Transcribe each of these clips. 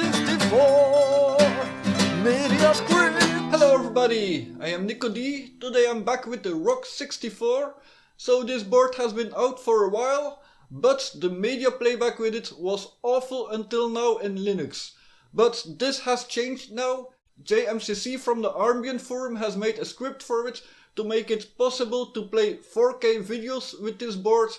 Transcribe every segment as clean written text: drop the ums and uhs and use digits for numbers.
Rock64 Media Script. Hello everybody, I am NicoD. Today I'm back with the Rock64. So this board has been out for a while, but the media playback with it was awful until now in Linux. But this has changed now. JMCC from the Armbian forum has made a script for it to make it possible to play 4K videos with this board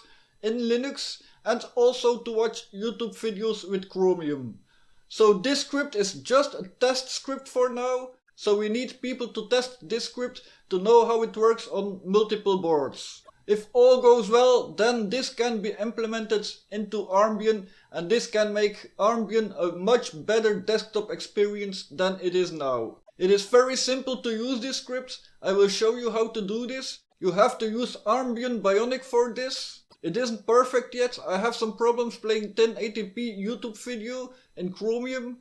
in Linux and also to watch YouTube videos with Chromium. So this script is just a test script for now, so we need people to test this script to know how it works on multiple boards. If all goes well, then this can be implemented into Armbian and this can make Armbian a much better desktop experience than it is now. It is very simple to use this script. I will show you how to do this. You have to use Armbian Bionic for this. It isn't perfect yet. I have some problems playing 1080p YouTube video in Chromium,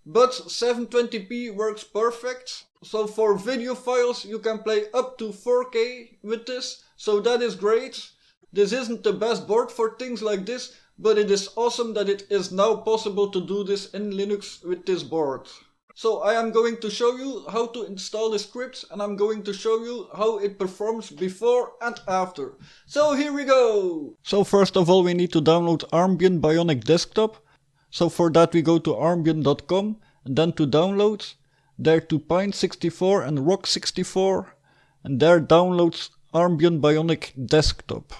but 720p works perfect. So for video files you can play up to 4K with this, so that is great. This isn't the best board for things like this, but it is awesome that it is now possible to do this in Linux with this board. So I am going to show you how to install the script and I'm going to show you how it performs before and after. So here we go! So first of all we need to download Armbian Bionic Desktop. So for that we go to armbian.com and then to downloads. There to Pine64 and Rock64 and there downloads Armbian Bionic Desktop.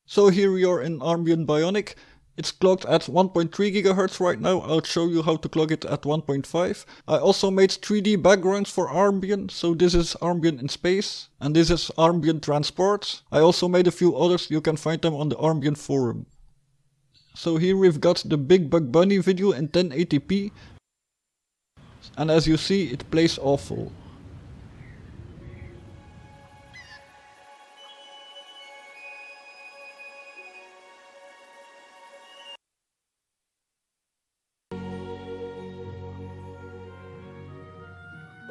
So here we are in Armbian Bionic. It's clocked at 1.3 GHz right now. I'll show you how to clock it at 1.5. I also made 3D backgrounds for Armbian. So this is Armbian in space and this is Armbian transport. I also made a few others. You can find them on the Armbian forum. So here we've got the Big Bug Bunny video in 1080p. And as you see, it plays awful.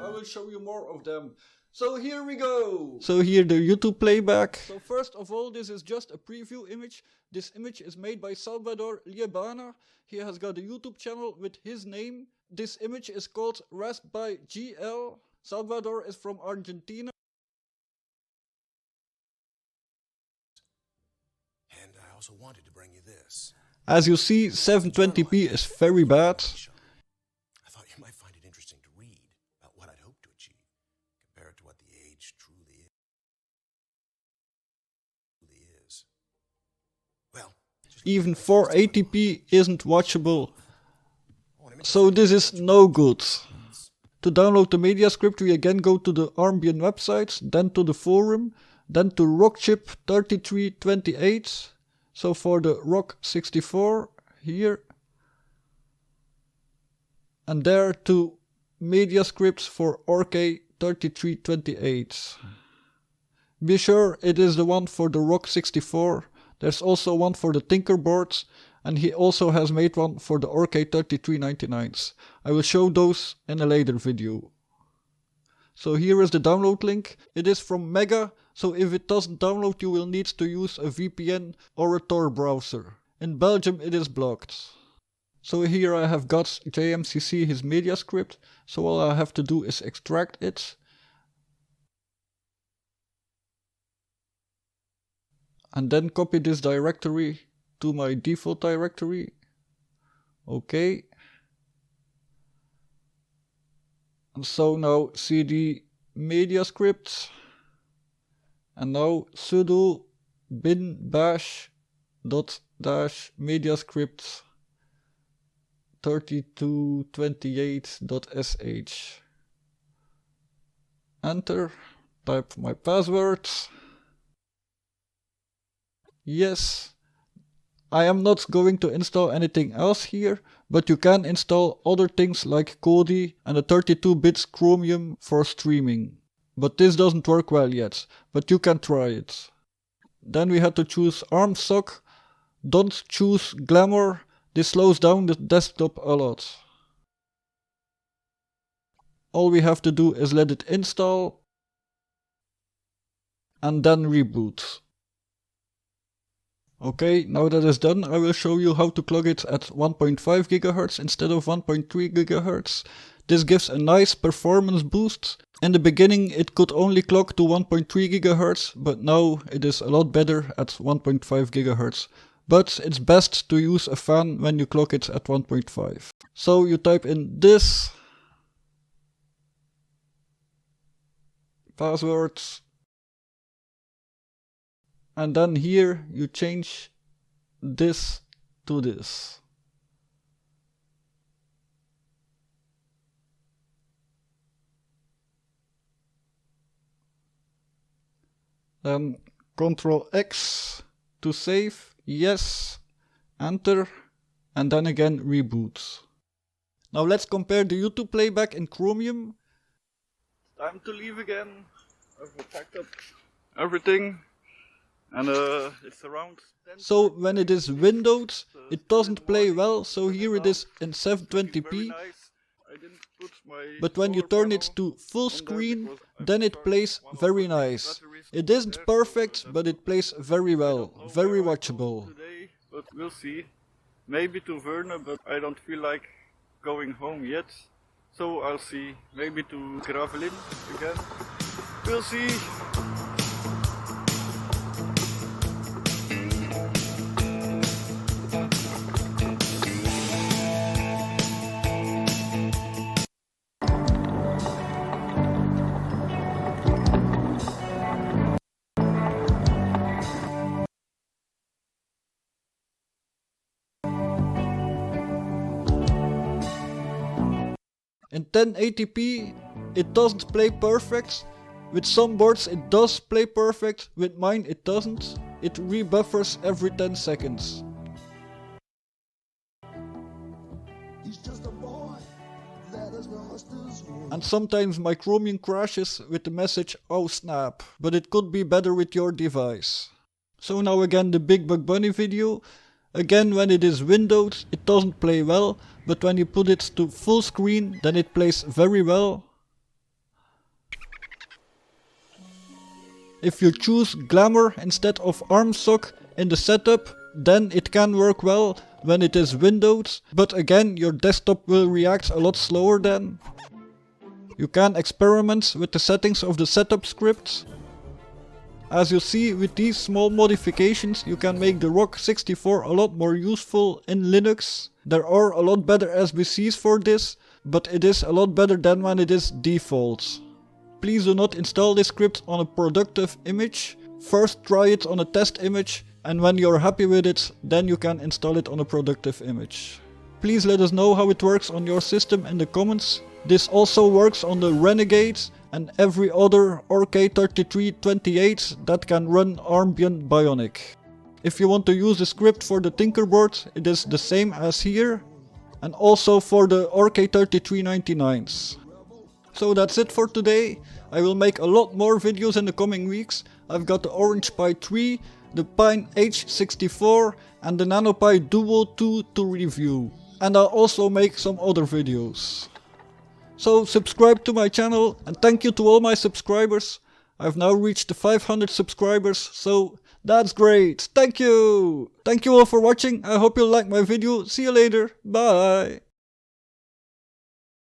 I will show you more of them. So here we go! So here the YouTube playback. So first of all, this is just a preview image. This image is made by Salvador Liebana. He has got a YouTube channel with his name. This image is called Rasp by GL. Salvador is from Argentina. And I also wanted to bring you this. As you see, 720p is very bad. I thought you might find it interesting to read about what I'd hoped to achieve, compared to what the age truly is. Well, even 480p isn't watchable. So this is no good. To download the media script we again go to the Armbian website, then to the forum, then to Rockchip 3328. So for the Rock64 here. And there to media scripts for RK 3328. Be sure it is the one for the Rock64. There's also one for the Tinkerboards, and he also has made one for the RK3399s. I will show those in a later video. So here is the download link. It is from Mega, so if it doesn't download you will need to use a VPN or a Tor browser. In Belgium it is blocked. So here I have got JMCC, his media script, so all I have to do is extract it. And then copy this directory to my default directory. Okay. And so now cd media script. And now sudo bin bash dot dash media script 3228.sh. Enter. Type my password. Yes, I am not going to install anything else here, but you can install other things like Kodi and a 32-bit Chromium for streaming. But this doesn't work well yet, but you can try it. Then we had to choose ARMSOC. Don't choose Glamour, this slows down the desktop a lot. All we have to do is let it install and then reboot. Okay, now that is done, I will show you how to clock it at 1.5 GHz instead of 1.3 GHz. This gives a nice performance boost. In the beginning it could only clock to 1.3 GHz, but now it is a lot better at 1.5 GHz. But it's best to use a fan when you clock it at 1.5. So you type in this password, and then here you change this to this. Then Ctrl X to save, yes, enter, and then again reboot. Now let's compare the YouTube playback in Chromium. Time to leave again. I've packed up everything, and it's around 10. So when it is windowed, it doesn't play well, so here it is in 720p. But when you turn it to full screen, then it plays very nice. It isn't perfect, but it plays very well, very watchable. But we'll see. Maybe to Werner, but I don't feel like going home yet. So I'll see. Maybe to Gravelin again. We'll see. In 1080p it doesn't play perfect. With some boards it does play perfect, with mine it doesn't. It rebuffers every 10 seconds. And sometimes my Chromium crashes with the message "oh snap", but it could be better with your device. So now again the Big Bug Bunny video. Again, when it is windowed it doesn't play well, but when you put it to full screen then it plays very well. If you choose Glamour instead of ARMSOC in the setup, then it can work well when it is windowed, but again your desktop will react a lot slower then. You can experiment with the settings of the setup script. As you see, with these small modifications you can make the Rock64 a lot more useful in Linux. There are a lot better SBCs for this, but it is a lot better than when it is default. Please do not install this script on a productive image. First try it on a test image, and when you're happy with it, then you can install it on a productive image. Please let us know how it works on your system in the comments. This also works on the Renegade and every other RK3328 that can run Armbian Bionic. If you want to use the script for the Tinkerboard, it is the same as here, and also for the RK3399s. So that's it for today. I will make a lot more videos in the coming weeks. I've got the Orange Pi 3, the Pine H64 and the NanoPi Duo 2 to review. And I'll also make some other videos. So subscribe to my channel, and thank you to all my subscribers. I've now reached the 500 subscribers, so that's great. Thank you! Thank you all for watching. I hope you liked my video. See you later. Bye!